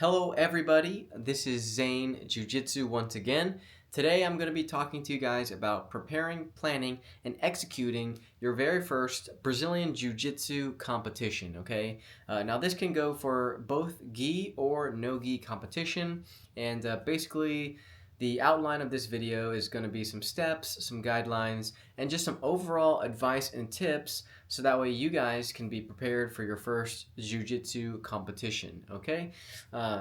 Hello everybody, this is Zane Jiu-Jitsu once again. Today I'm going to be talking to you guys about preparing, planning, and executing your very first Brazilian Jiu Jitsu competition, okay? Now this can go for both gi or no gi competition, and basically the outline of this video is going to be some steps, some guidelines, and just some overall advice and tips so that way you guys can be prepared for your first jiu-jitsu competition, okay?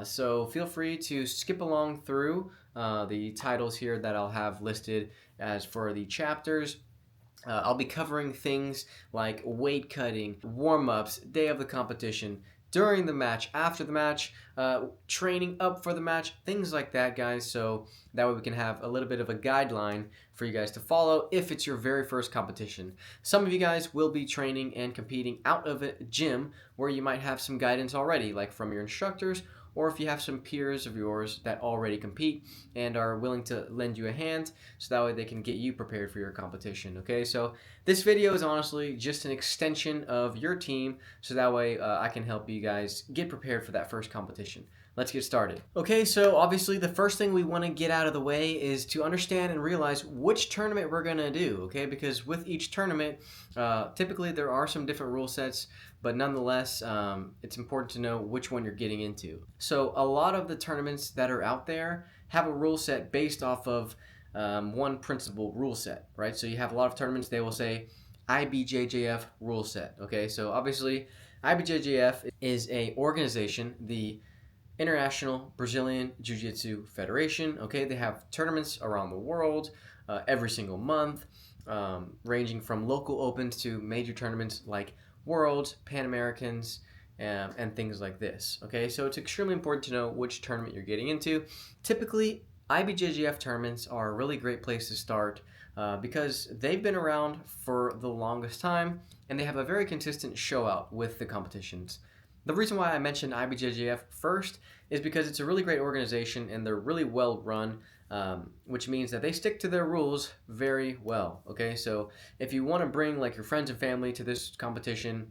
So feel free to skip along through the titles here that I'll have listed as for the chapters. I'll be covering things like weight cutting, warm-ups, day of the competition, during the match, after the match, training up for the match, things like that, guys. So that way we can have a little bit of a guideline for you guys to follow if it's your very first competition. Some of you guys will be training and competing out of a gym where you might have some guidance already, like from your instructors, or if you have some peers of yours that already compete and are willing to lend you a hand so that way they can get you prepared for your competition, okay? So this video is honestly just an extension of your team so that way I can help you guys get prepared for that first competition. Let's get started. Okay, so obviously the first thing we want to get out of the way is to understand and realize which tournament we're going to do, okay? Because with each tournament, typically there are some different rule sets, but nonetheless, it's important to know which one you're getting into. So a lot of the tournaments that are out there have a rule set based off of one principal rule set, right? So you have a lot of tournaments, they will say IBJJF rule set, okay? So obviously, IBJJF is a organization, the International Brazilian Jiu Jitsu Federation, okay? They have tournaments around the world every single month, ranging from local opens to major tournaments like Worlds, Pan Americans, and things like this. Okay, so it's extremely important to know which tournament you're getting into. Typically, IBJJF tournaments are a really great place to start because they've been around for the longest time and they have a very consistent show out with the competitions. The reason why I mentioned IBJJF first is because it's a really great organization and they're really well run, which means that they stick to their rules very well, okay? So if you want to bring like your friends and family to this competition,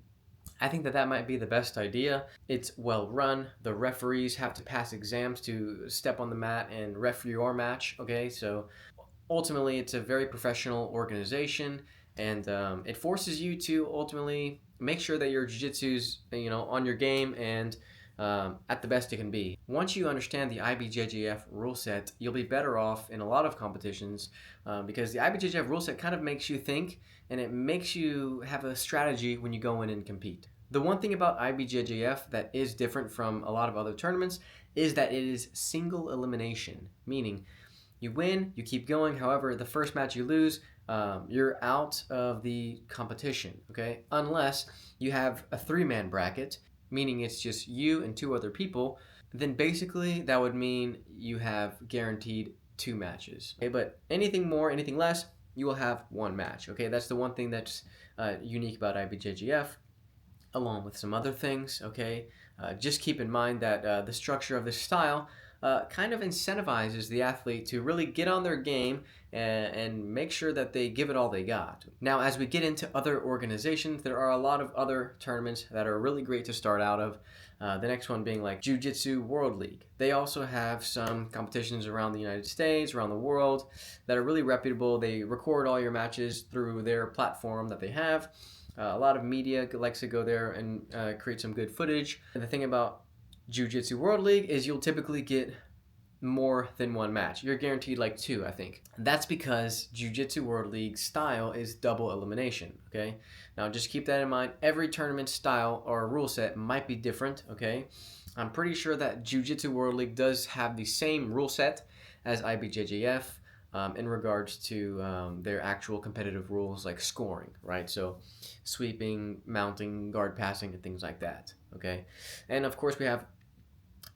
I think that might be the best idea. It's well run. The referees have to pass exams to step on the mat and ref your match, okay? So ultimately, it's a very professional organization, and it forces you to ultimately make sure that your jiu-jitsu's on your game and at the best it can be. Once you understand the IBJJF rule set, you'll be better off in a lot of competitions because the IBJJF rule set kind of makes you think and it makes you have a strategy when you go in and compete. The one thing about IBJJF that is different from a lot of other tournaments is that it is single elimination, meaning you win, you keep going. However, the first match you lose, you're out of the competition, okay? Unless you have a three-man bracket, meaning it's just you and two other people, then basically that would mean you have guaranteed 2 matches. Okay, but anything more, anything less, you will have 1 match, okay? That's the one thing that's unique about IBJJF, along with some other things, okay? Just keep in mind that the structure of this style kind of incentivizes the athlete to really get on their game and make sure that they give it all they got. Now, as we get into other organizations, there are a lot of other tournaments that are really great to start out of. The next one being like Jiu Jitsu World League. They also have some competitions around the United States, around the world, that are really reputable. They record all your matches through their platform that they have. A lot of media likes to go there and create some good footage. And the thing about Jiu-Jitsu World League is you'll typically get more than 1 match. You're guaranteed like 2, I think. That's because Jiu-Jitsu World League style is double elimination, okay? Now just keep that in mind. Every tournament style or rule set might be different, okay? I'm pretty sure that Jiu-Jitsu World League does have the same rule set as IBJJF in regards to their actual competitive rules like scoring, right? So sweeping, mounting, guard passing, and things like that, okay? And of course we have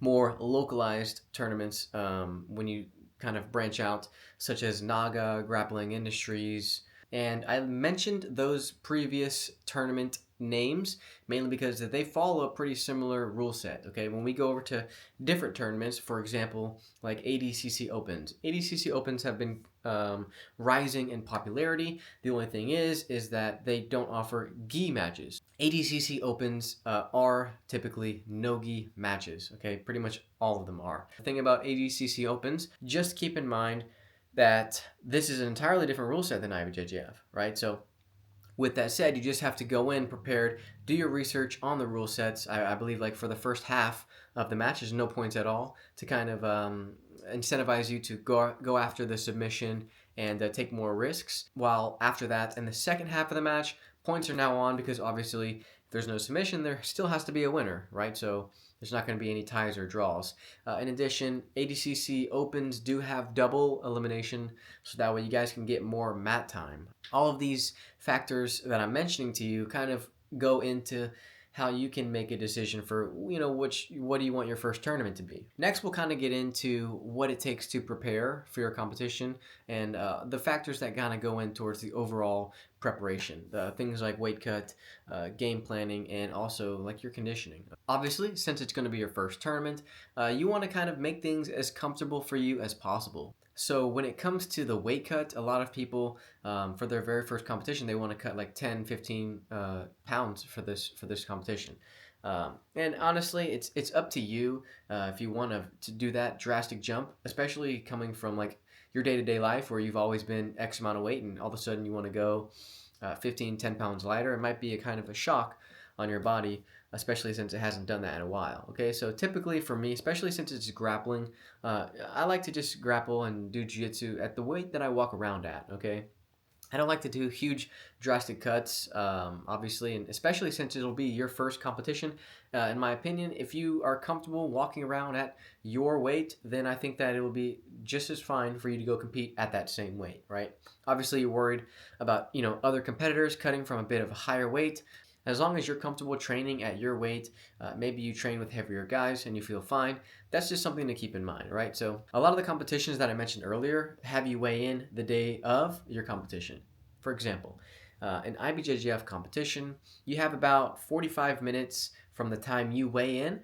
more localized tournaments when you kind of branch out, such as Naga, Grappling Industries, And I mentioned those previous tournament names mainly because they follow a pretty similar rule set. Okay, when we go over to different tournaments, for example, like ADCC Opens. ADCC Opens have been rising in popularity. The only thing is that they don't offer gi matches. ADCC Opens are typically no gi matches. Okay, pretty much all of them are. The thing about ADCC Opens, just keep in mind that this is an entirely different rule set than IBJJF, right? So with that said, you just have to go in prepared, do your research on the rule sets. I believe like for the first half of the match, there's no points at all to kind of incentivize you to go after the submission and take more risks. While after that, in the second half of the match, points are now on because obviously if there's no submission, there still has to be a winner, right? So there's not going to be any ties or draws. In addition, ADCC Opens do have double elimination, so that way you guys can get more mat time. All of these factors that I'm mentioning to you kind of go into how you can make a decision for, what do you want your first tournament to be. Next, we'll kind of get into what it takes to prepare for your competition and the factors that kind of go in towards the overall preparation. Things like weight cut, game planning, and also like your conditioning. Obviously, since it's going to be your first tournament, you want to kind of make things as comfortable for you as possible. So when it comes to the weight cut, a lot of people, for their very first competition, they want to cut like 10, 15 pounds for this competition. And honestly, it's up to you if you want to do that drastic jump, especially coming from like your day-to-day life where you've always been X amount of weight and all of a sudden you want to go 15, 10 pounds lighter. It might be a kind of a shock on your body, especially since it hasn't done that in a while. Okay, so typically for me, especially since it's grappling, I like to just grapple and do jiu-jitsu at the weight that I walk around at. Okay, I don't like to do huge drastic cuts, obviously, and especially since it'll be your first competition. In my opinion, if you are comfortable walking around at your weight, then I think that it will be just as fine for you to go compete at that same weight, right? Obviously, you're worried about, other competitors cutting from a bit of a higher weight. As long as you're comfortable training at your weight, maybe you train with heavier guys and you feel fine, that's just something to keep in mind, right? So a lot of the competitions that I mentioned earlier have you weigh in the day of your competition. For example, an IBJJF competition, you have about 45 minutes from the time you weigh in,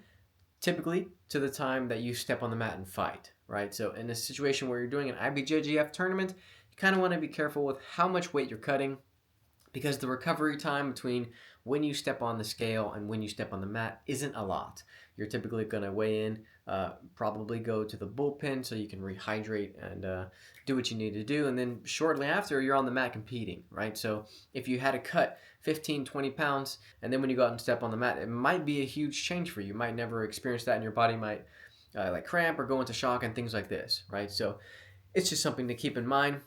typically, to the time that you step on the mat and fight, right? So in a situation where you're doing an IBJJF tournament, you kind of want to be careful with how much weight you're cutting, because the recovery time between when you step on the scale and when you step on the mat isn't a lot. You're typically going to weigh in, probably go to the bullpen so you can rehydrate and do what you need to do. And then shortly after, you're on the mat competing, right? So if you had to cut 15, 20 pounds, and then when you go out and step on the mat, it might be a huge change for you. You might never experience that, and your body might like cramp or go into shock and things like this, right? So it's just something to keep in mind.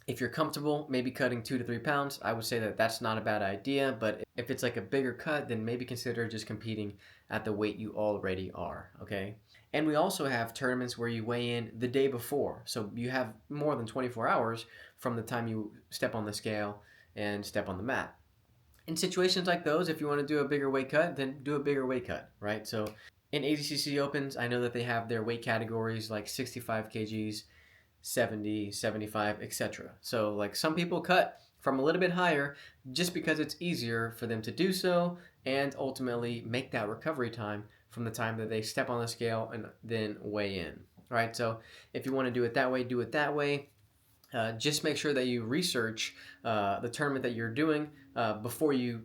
If you're comfortable, maybe cutting 2 to 3 pounds, I would say that that's not a bad idea. But if it's like a bigger cut, then maybe consider just competing at the weight you already are, okay? And we also have tournaments where you weigh in the day before. So you have more than 24 hours from the time you step on the scale and step on the mat. In situations like those, if you want to do a bigger weight cut, then do a bigger weight cut, right? So in ADCC Opens, I know that they have their weight categories like 65 kgs, 70, 75, etc. So like some people cut from a little bit higher just because it's easier for them to do so and ultimately make that recovery time from the time that they step on the scale and then weigh in. All right, so if you want to do it that way, do it that way. Just make sure that you research the tournament that you're doing before you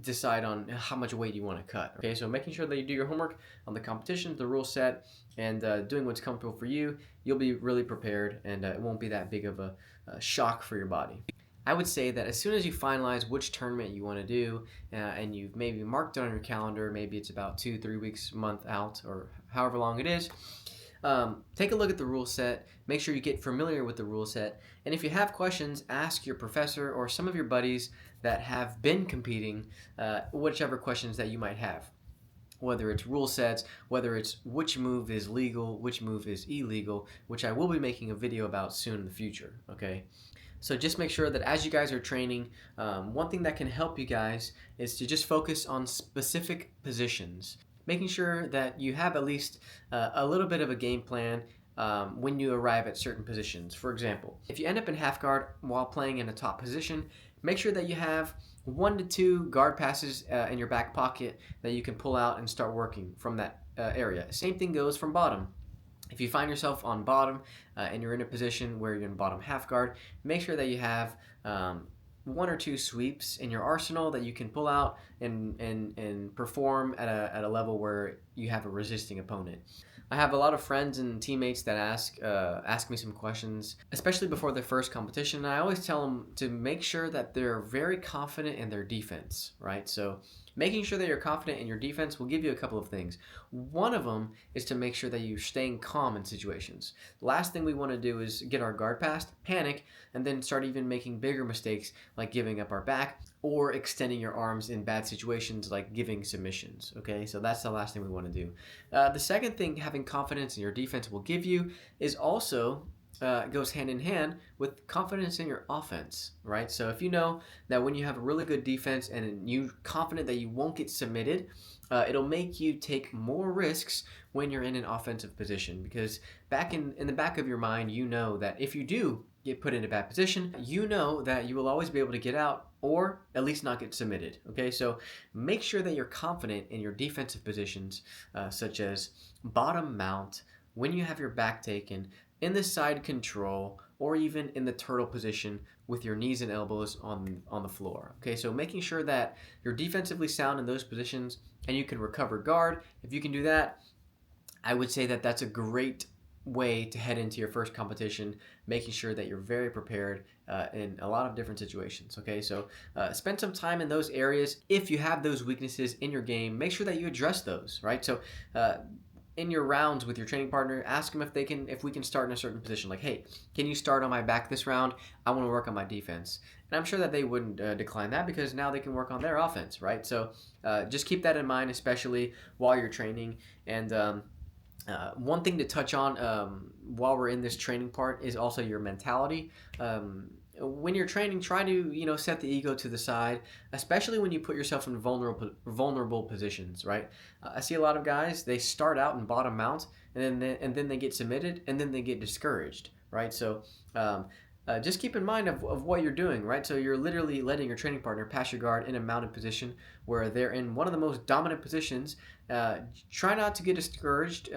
decide on how much weight you want to cut. Okay, so making sure that you do your homework on the competition, the rule set, and doing what's comfortable for you, you'll be really prepared, and it won't be that big of a shock for your body. I would say that as soon as you finalize which tournament you want to do, and you've maybe marked it on your calendar, maybe it's about 2-3 weeks, month out, or however long it is, take a look at the rule set, make sure you get familiar with the rule set, and if you have questions, ask your professor or some of your buddies that have been competing, whichever questions that you might have. Whether it's rule sets, whether it's which move is legal, which move is illegal, which I will be making a video about soon in the future, okay? So just make sure that as you guys are training, one thing that can help you guys is to just focus on specific positions. Making sure that you have at least a little bit of a game plan when you arrive at certain positions. For example, if you end up in half guard while playing in a top position, make sure that you have 1 to 2 guard passes in your back pocket that you can pull out and start working from that area. Same thing goes from bottom. If you find yourself on bottom and you're in a position where you're in bottom half guard, make sure that you have 1 or 2 sweeps in your arsenal that you can pull out and perform at a level where you have a resisting opponent. I have a lot of friends and teammates that ask me some questions, especially before their first competition. And I always tell them to make sure that they're very confident in their defense, right? So making sure that you're confident in your defense will give you a couple of things. One of them is to make sure that you're staying calm in situations. The last thing we want to do is get our guard passed, panic, and then start even making bigger mistakes like giving up our back or extending your arms in bad situations like giving submissions, okay? So that's the last thing we want to do. The second thing having confidence in your defense will give you is also goes hand in hand with confidence in your offense, right? So if you know that when you have a really good defense and you're confident that you won't get submitted, it'll make you take more risks when you're in an offensive position, because back in the back of your mind, you know that if you do get put in a bad position, you know that you will always be able to get out or at least not get submitted, okay? So make sure that you're confident in your defensive positions, such as bottom mount, when you have your back taken, in the side control, or even in the turtle position with your knees and elbows on the floor. Okay, so making sure that you're defensively sound in those positions and you can recover guard. If you can do that, I would say that that's a great way to head into your first competition, making sure that you're very prepared in a lot of different situations. Okay, so spend some time in those areas. If you have those weaknesses in your game, make sure that you address those, right? So in your rounds with your training partner, ask them if we can start in a certain position. Like, hey, can you start on my back this round? I want to work on my defense. And I'm sure that they wouldn't decline that, because now they can work on their offense, right? So just keep that in mind, especially while you're training. And one thing to touch on while we're in this training part is also your mentality. When you're training, try to set the ego to the side, especially when you put yourself in vulnerable positions, right? I see a lot of guys, they start out in bottom mount and then they get submitted and then they get discouraged, right? So just keep in mind of what you're doing, right? So you're literally letting your training partner pass your guard in a mounted position where they're in one of the most dominant positions. Try not to get discouraged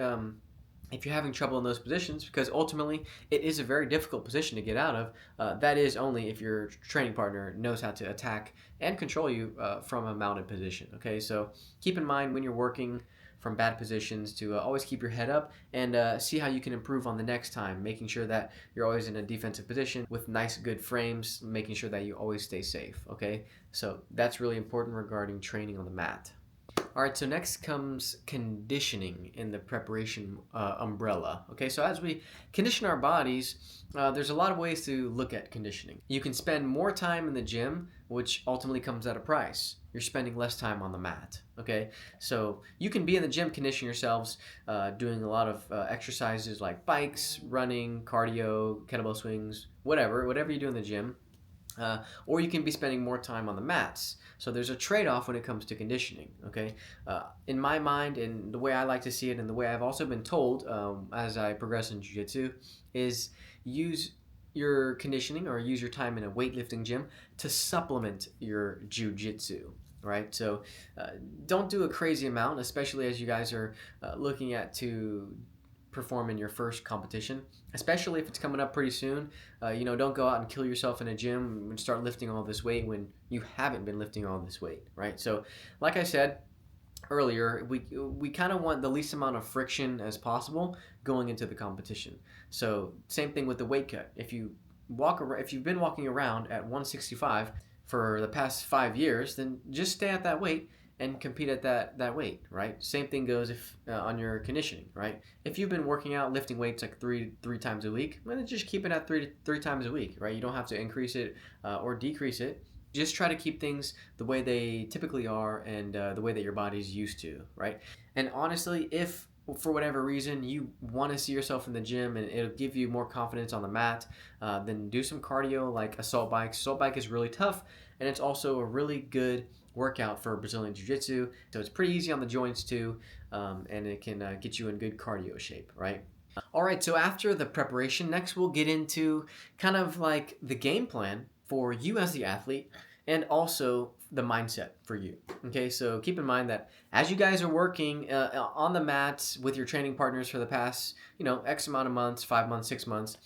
if you're having trouble in those positions, because ultimately it is a very difficult position to get out of. That is only if your training partner knows how to attack and control you from a mounted position. Okay, so keep in mind when you're working from bad positions to always keep your head up and see how you can improve on the next time, making sure that you're always in a defensive position with nice, good frames, making sure that you always stay safe. Okay, so that's really important regarding training on the mat. All right, so next comes conditioning in the preparation umbrella. Okay, so as we condition our bodies, there's a lot of ways to look at conditioning. You can spend more time in the gym, which ultimately comes at a price. You're spending less time on the mat. Okay, so you can be in the gym conditioning yourselves, doing a lot of exercises like bikes, running, cardio, kettlebell swings, whatever you do in the gym. Or you can be spending more time on the mats. So there's a trade-off when it comes to conditioning, okay? In my mind, and the way I like to see it, and the way I've also been told as I progress in jiu-jitsu, is use your conditioning or use your time in a weightlifting gym to supplement your jiu-jitsu, right? So don't do a crazy amount, especially as you guys are looking at to perform in your first competition, especially if it's coming up pretty soon. Don't go out and kill yourself in a gym and start lifting all this weight when you haven't been lifting all this weight, right? So like I said earlier, we kind of want the least amount of friction as possible going into the competition. So same thing with the weight cut. If you've been walking around at 165 for the past 5 years, then just stay at that weight and compete at that weight, right? Same thing goes if on your conditioning, right? If you've been working out, lifting weights like three times a week, then just keep it at three times a week, right? You don't have to increase it or decrease it. Just try to keep things the way they typically are and the way that your body's used to, right? And honestly, if for whatever reason you want to see yourself in the gym and it'll give you more confidence on the mat, then do some cardio like assault bike. Assault bike is really tough, and it's also a really good workout for Brazilian Jiu Jitsu. So it's pretty easy on the joints too, and it can get you in good cardio shape, right? All right, so after the preparation, next we'll get into kind of like the game plan for you as the athlete and also the mindset for you. Okay, so keep in mind that as you guys are working on the mats with your training partners for the past, X amount of months, 5 months, 6 months,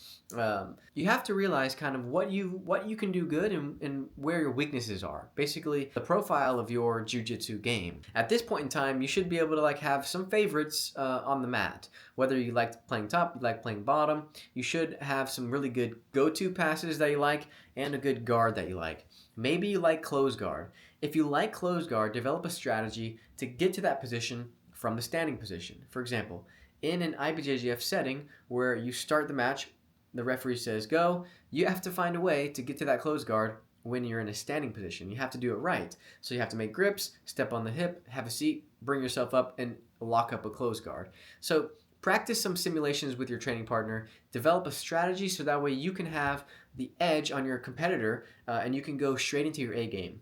you have to realize kind of what you can do good and where your weaknesses are. Basically, the profile of your jiu-jitsu game. At this point in time, you should be able to like have some favorites on the mat. Whether you like playing top, you like playing bottom, you should have some really good go-to passes that you like and a good guard that you like. Maybe you like close guard. If you like close guard, develop a strategy to get to that position from the standing position. For example, in an IBJJF setting where you start the match, the referee says go, you have to find a way to get to that close guard when you're in a standing position. You have to do it right. So you have to make grips, step on the hip, have a seat, bring yourself up, and lock up a close guard. So practice some simulations with your training partner, develop a strategy so that way you can have the edge on your competitor and you can go straight into your A game.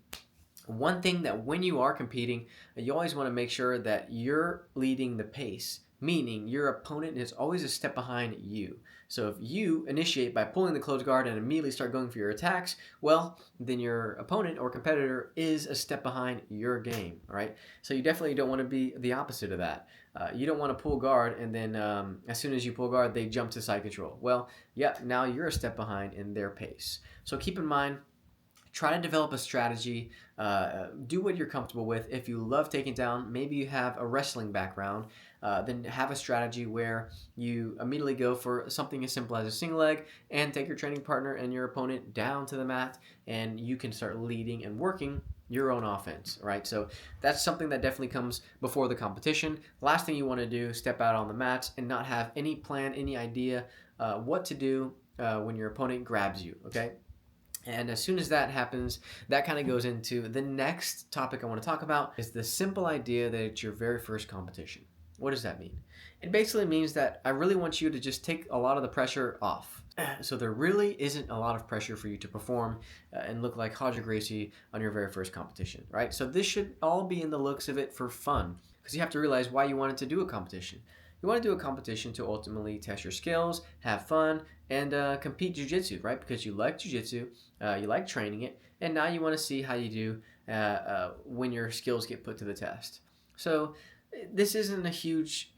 One thing that when you are competing, you always want to make sure that you're leading the pace, meaning your opponent is always a step behind you. So if you initiate by pulling the close guard and immediately start going for your attacks, well, then your opponent or competitor is a step behind your game, all right? So you definitely don't want to be the opposite of that. You don't want to pull guard and then as soon as you pull guard, they jump to side control. Well, yeah, now you're a step behind in their pace. So keep in mind, try to develop a strategy. Do what you're comfortable with. If you love taking down, maybe you have a wrestling background, then have a strategy where you immediately go for something as simple as a single leg and take your training partner and your opponent down to the mat, and you can start leading and working your own offense, right? So that's something that definitely comes before the competition. Last thing you want to do, step out on the mats and not have any plan, any idea what to do when your opponent grabs you, okay? And as soon as that happens, that kind of goes into the next topic I want to talk about is the simple idea that it's your very first competition. What does that mean? It basically means that I really want you to just take a lot of the pressure off. So there really isn't a lot of pressure for you to perform and look like Hodger Gracie on your very first competition, right? So this should all be in the looks of it for fun, because you have to realize why you wanted to do a competition. You want to do a competition to ultimately test your skills, have fun, and compete jiu-jitsu, right? Because you like jiu-jitsu, you like training it, and now you want to see how you do when your skills get put to the test. So this isn't a huge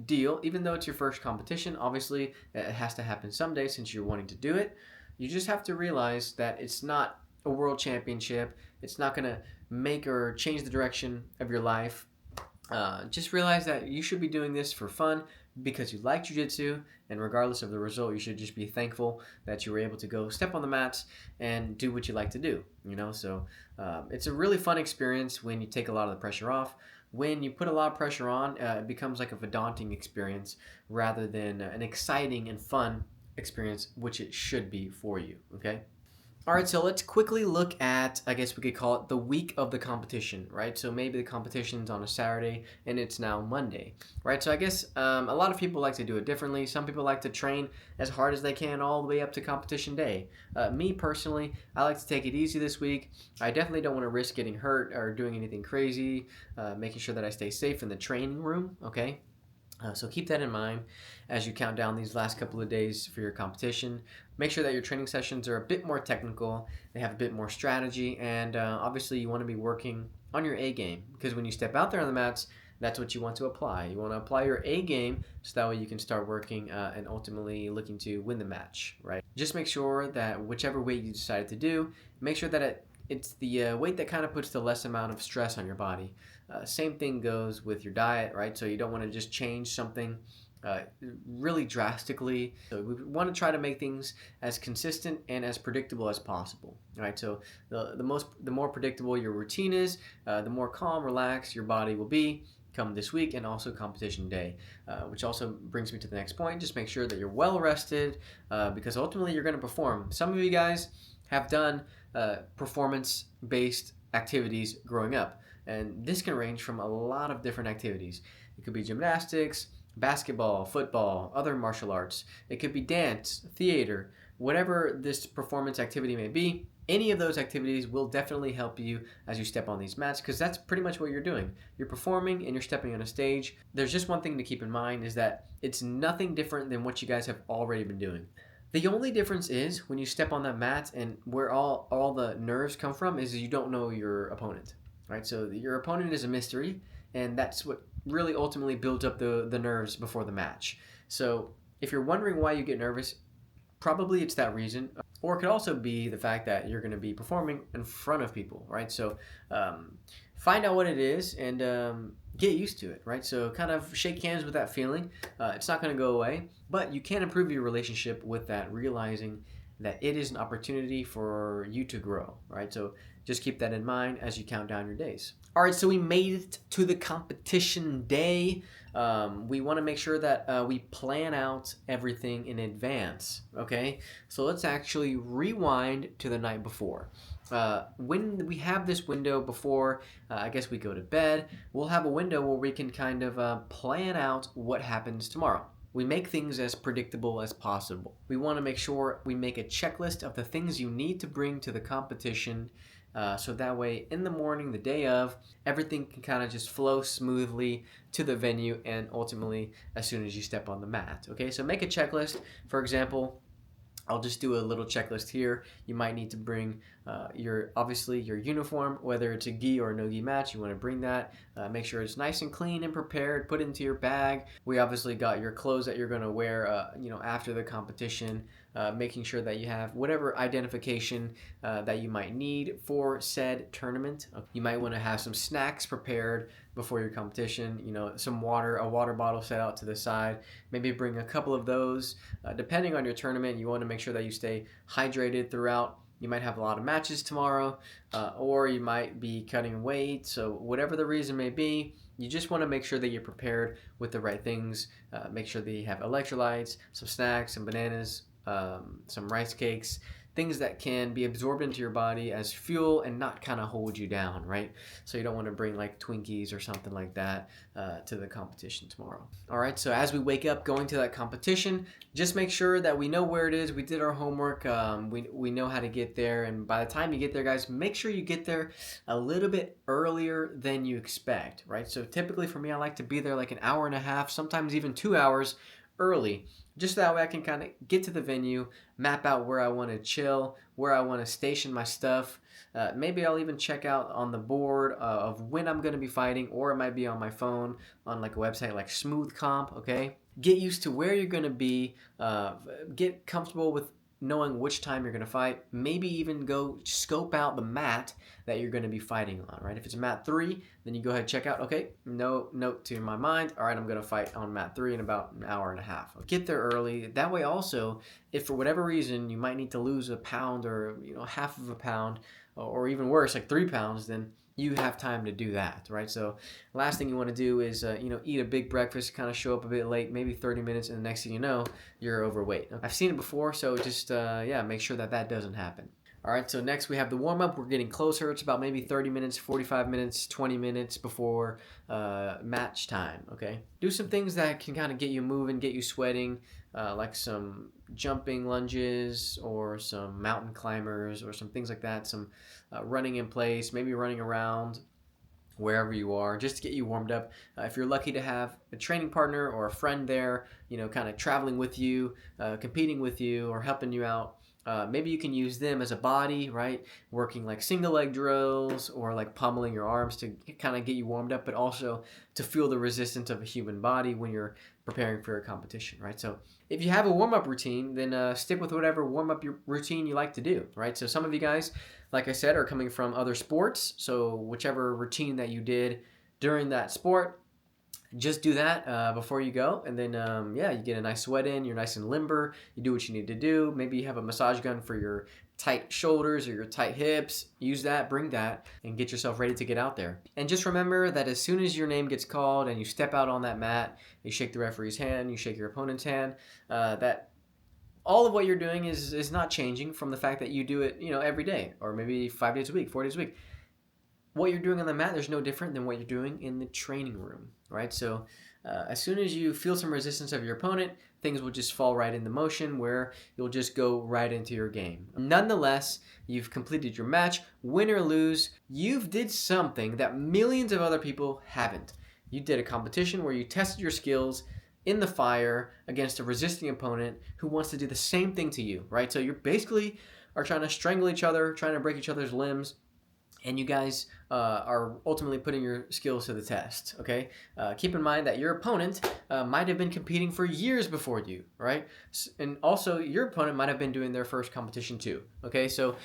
deal, even though it's your first competition. Obviously, it has to happen someday since you're wanting to do it. You just have to realize that it's not a world championship. It's not going to make or change the direction of your life. Just realize that you should be doing this for fun because you like jiu-jitsu, and regardless of the result, you should just be thankful that you were able to go step on the mats and do what you like to do, So it's a really fun experience when you take a lot of the pressure off. When you put a lot of pressure on, it becomes like a daunting experience rather than an exciting and fun experience, which it should be for you, okay? All right, so let's quickly look at, I guess we could call it the week of the competition, right? So maybe the competition's on a Saturday and it's now Monday, right? So I guess a lot of people like to do it differently. Some people like to train as hard as they can all the way up to competition day. Me personally, I like to take it easy this week. I definitely don't want to risk getting hurt or doing anything crazy, making sure that I stay safe in the training room, okay? So keep that in mind as you count down these last couple of days for your competition. Make sure that your training sessions are a bit more technical, they have a bit more strategy, and obviously you want to be working on your A game, because when you step out there on the mats, that's what you want to apply. You want to apply your A game so that way you can start working and ultimately looking to win the match, right? Just make sure that whichever weight you decided to do, make sure that it's the weight that kind of puts the less amount of stress on your body. Same thing goes with your diet, right? So you don't want to just change something really drastically. So we want to try to make things as consistent and as predictable as possible, right? So the more predictable your routine is, the more calm, relaxed your body will be come this week and also competition day, which also brings me to the next point. Just make sure that you're well rested because ultimately you're going to perform. Some of you guys have done performance-based activities growing up, and this can range from a lot of different activities. It could be gymnastics, basketball, football, other martial arts. It could be dance, theater, whatever this performance activity may be, any of those activities will definitely help you as you step on these mats, because that's pretty much what you're doing. You're performing and you're stepping on a stage. There's just one thing to keep in mind, is that it's nothing different than what you guys have already been doing. The only difference is when you step on that mat, and where all the nerves come from is you don't know your opponent, right? So your opponent is a mystery, and that's what really ultimately builds up the nerves before the match. So if you're wondering why you get nervous, probably it's that reason. Or it could also be the fact that you're going to be performing in front of people, right? So find out what it is and get used to it, right? So kind of shake hands with that feeling. It's not going to go away, but you can improve your relationship with that, realizing that it is an opportunity for you to grow, right? So just keep that in mind as you count down your days. All right, so we made it to the competition day. We want to make sure that we plan out everything in advance, okay? So let's actually rewind to the night before. When we have this window before, I guess we go to bed, we'll have a window where we can kind of plan out what happens tomorrow. We make things as predictable as possible. We want to make sure we make a checklist of the things you need to bring to the competition, so that way in the morning, the day of, everything can kind of just flow smoothly to the venue and ultimately as soon as you step on the mat. Okay, so make a checklist. For example, I'll just do a little checklist here. You might need to bring obviously your uniform, whether it's a gi or a no gi match. You want to bring that. Make sure it's nice and clean and prepared. Put it into your bag. We obviously got your clothes that you're going to wear, after the competition. Making sure that you have whatever identification that you might need for said tournament. You might want to have some snacks prepared before your competition. Some water, a water bottle set out to the side. Maybe bring a couple of those. Depending on your tournament, you want to make sure that you stay hydrated throughout. You might have a lot of matches tomorrow, or you might be cutting weight. So whatever the reason may be, you just want to make sure that you're prepared with the right things. Make sure that you have electrolytes, some snacks, some bananas, some rice cakes, things that can be absorbed into your body as fuel and not kind of hold you down, right? So you don't want to bring like Twinkies or something like that to the competition tomorrow. All right, so as we wake up going to that competition, just make sure that we know where it is. We did our homework. We know how to get there. And by the time you get there, guys, make sure you get there a little bit earlier than you expect, right? So typically for me, I like to be there like an hour and a half, sometimes even 2 hours early, just that way I can kind of get to the venue, map out where I want to chill, where I want to station my stuff. Maybe I'll even check out on the board of when I'm going to be fighting, or it might be on my phone on like a website like Smooth Comp, okay? Get used to where you're going to be, get comfortable with knowing which time you're going to fight, maybe even go scope out the mat that you're going to be fighting on, right? If it's mat 3, then you go ahead and check out, okay, no note to my mind, all right, I'm going to fight on mat 3 in about an hour and a half. Get there early. That way also, if for whatever reason you might need to lose a pound or half of a pound, or even worse, like 3 pounds, then you have time to do that, right? So last thing you want to do is, eat a big breakfast, kind of show up a bit late, maybe 30 minutes, and the next thing you know, you're overweight. I've seen it before, so just, make sure that doesn't happen. All right, so next we have the warm-up. We're getting closer. It's about maybe 30 minutes, 45 minutes, 20 minutes before match time, okay? Do some things that can kind of get you moving, get you sweating, like some jumping lunges or some mountain climbers or some things like that, some running in place, maybe running around wherever you are, just to get you warmed up. If you're lucky to have a training partner or a friend there, kind of traveling with you, competing with you, or helping you out, maybe you can use them as a body, right? Working like single leg drills or like pummeling your arms to kind of get you warmed up, but also to feel the resistance of a human body when you're preparing for a competition, right? So if you have a warm-up routine, then stick with whatever warm-up routine you like to do, right? So some of you guys, like I said, are coming from other sports. So whichever routine that you did during that sport, just do that before you go, and then you get a nice sweat in. You're nice and limber. You do what you need to do. Maybe you have a massage gun for your tight shoulders or your tight hips. Use that, bring that, and get yourself ready to get out there. And just remember that as soon as your name gets called and you step out on that mat, you shake the referee's hand, you shake your opponent's hand, that all of what you're doing is not changing from the fact that you do it, every day, or maybe 5 days a week, 4 days a week. What you're doing on the mat, there's no different than what you're doing in the training room, right? So As soon as you feel some resistance of your opponent, things will just fall right into motion where you'll just go right into your game. Nonetheless, you've completed your match. Win or lose, you've did something that millions of other people haven't. You did a competition where you tested your skills in the fire against a resisting opponent who wants to do the same thing to you, right? So you're basically are trying to strangle each other, trying to break each other's limbs, and you guys are ultimately putting your skills to the test, okay? Keep in mind that your opponent might have been competing for years before you, right? And also, your opponent might have been doing their first competition too, okay? So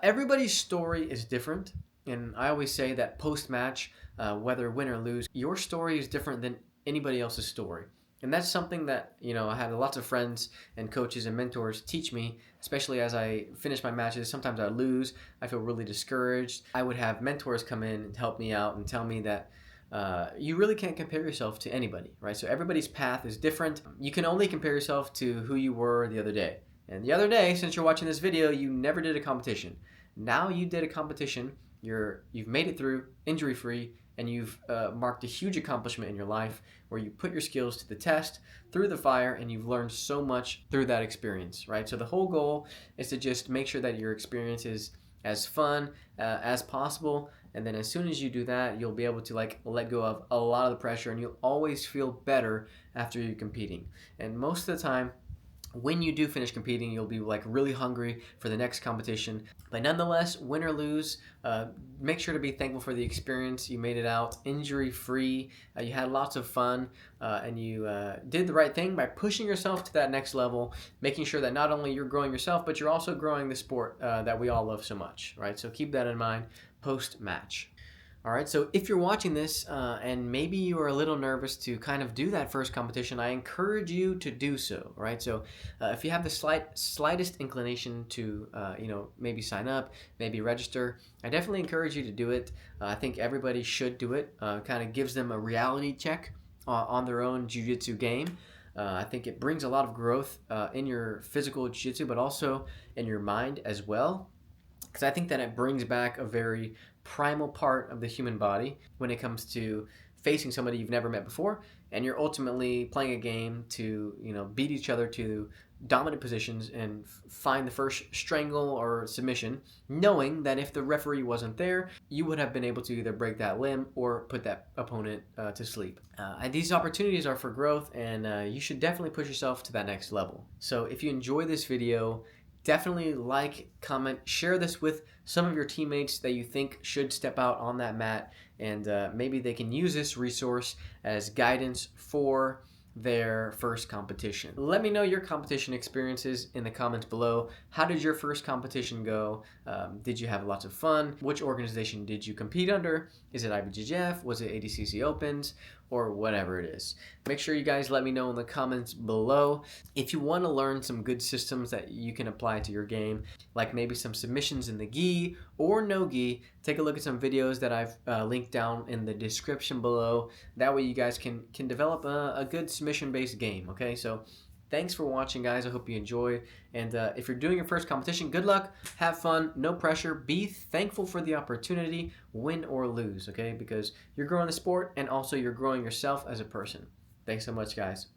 everybody's story is different, and I always say that post-match, whether win or lose, your story is different than anybody else's story. And that's something that, I had lots of friends and coaches and mentors teach me, especially as I finish my matches. Sometimes I lose. I feel really discouraged. I would have mentors come in and help me out and tell me that you really can't compare yourself to anybody, right? So everybody's path is different. You can only compare yourself to who you were the other day. And the other day, since you're watching this video, you never did a competition. Now you did a competition. You've made it through injury-free, and you've marked a huge accomplishment in your life where you put your skills to the test through the fire, and you've learned so much through that experience, right? So the whole goal is to just make sure that your experience is as fun as possible, and then as soon as you do that, you'll be able to let go of a lot of the pressure, and you'll always feel better after you're competing. And most of the time, when you do finish competing, you'll be really hungry for the next competition. But nonetheless, win or lose, make sure to be thankful for the experience. You made it out injury-free. You had lots of fun, and you did the right thing by pushing yourself to that next level, making sure that not only you're growing yourself, but you're also growing the sport that we all love so much, right? So keep that in mind post-match. All right, so if you're watching this and maybe you are a little nervous to kind of do that first competition, I encourage you to do so, right? So if you have the slightest inclination to, maybe sign up, maybe register, I definitely encourage you to do it. I think everybody should do it. Kind of gives them a reality check on their own jiu-jitsu game. I think it brings a lot of growth in your physical jiu-jitsu, but also in your mind as well. Because I think that it brings back a very primal part of the human body when it comes to facing somebody you've never met before, and you're ultimately playing a game to beat each other to dominant positions and find the first strangle or submission, knowing that if the referee wasn't there, you would have been able to either break that limb or put that opponent to sleep. And these opportunities are for growth, and you should definitely push yourself to that next level. So if you enjoy this video, definitely like, comment, share this with some of your teammates that you think should step out on that mat, and maybe they can use this resource as guidance for their first competition. Let me know your competition experiences in the comments below. How did your first competition go? Did you have lots of fun? Which organization did you compete under? Is it IBJJF? Was it ADCC Opens? Or whatever it is. Make sure you guys let me know in the comments below. If you want to learn some good systems that you can apply to your game, like maybe some submissions in the gi or no gi, take a look at some videos that I've linked down in the description below. That way you guys can develop a good submission-based game, okay? So thanks for watching, guys. I hope you enjoyed. And if you're doing your first competition, good luck. Have fun. No pressure. Be thankful for the opportunity, win or lose, okay? Because you're growing the sport, and also you're growing yourself as a person. Thanks so much, guys.